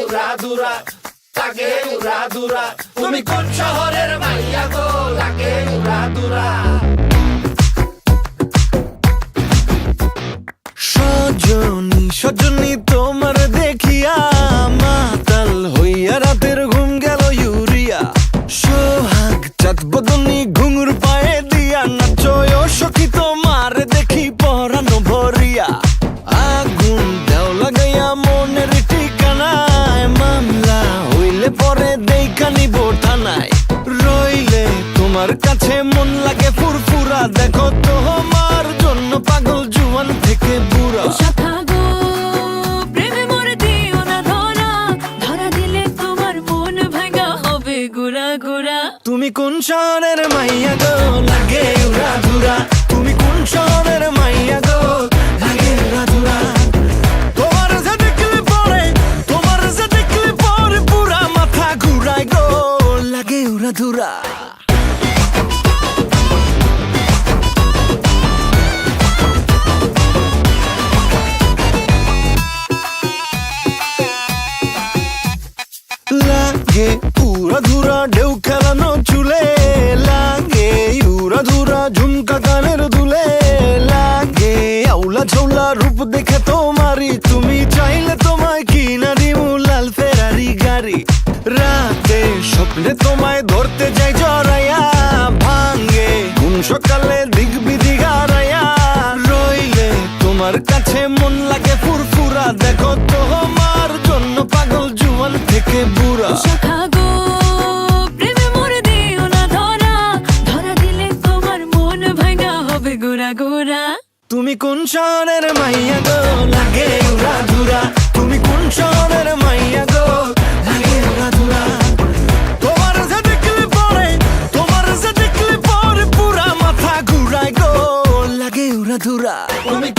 উড়াধুরা, লাগে উড়াধুরা। তুমি কোন শহরের মাইয়া গো, লাগে উড়াধুরা। সজনী সজনী তোমার দেখিয়া মাতাল হইয়া রাতের ঘুম গেল ইউরিয়া। সোহাগ চাঁদ বদনী ঘুঙুর পায়ে দিয়া নাচয় সখী তোমার দেখি পরানো ভরিয়া। আগুন দেও লাগাইয়া মনের ঠিকানায়, মামলা হইলে পরে দেখা নিব থানায়। রইলে তোমার কাছে মন লাগে ফুরফুরা, দেখো তোমার জন্য পাগল জুয়ান থেকে বুড়া। শাখা গো প্রেমে মরে দিও না ধরা, ধরা দিলে তোমার মন ভাঙা হবে গুড়া গুড়া। তুমি কোন শহরের মাইয়া গো, লাগে উড়াধুরা। তুমি কোন শহরের মাইয়া গো, লাগে উড়াধুরা। তোমার যে দেখলে পরে, তোমার যে দেখলে পরে পুরা মাথা ঘুরায় গো, লাগে উড়াধুরা। লাগে উড়াধুরা ঢেউ খেলানো চুলে, লাগে উড়াধুরা ঝুমকা কানের দুলে, লাগে আউলা ঝৌলা রূপ দেখে তোমারি, তুমি চাইলে তোমায় কিনা দিমু লাল ফেরারি গাড়ি। রাতে স্বপ্নে তোমায় ধরতে যাই জড়াইয়া, ভাঙ্গে কোন সকালে দিক বিধি গারাইয়া। রইলে তোমার কাছে মন লাগে ফুরফুরা, দেখো তোমার জন্য পাগল জুয়ান থেকে বুড়া। শাখা গো প্রেমে মরে দিও না ধরা, ধরা দিলে তোমার মন ভাঙা হবে গুড়া গুড়া। তুমি কোন শহরের মাইয়া গো, লাগে উড়াধুরা। তুমি কোন শহরের মাইয়া গো, লাগে উড়াধুরা। তোমার যে দেখলে পরে, তোমার যে দেখলে পরে পুরা মাথা ঘুরায় গো, লাগে উড়াধুরা। তুমি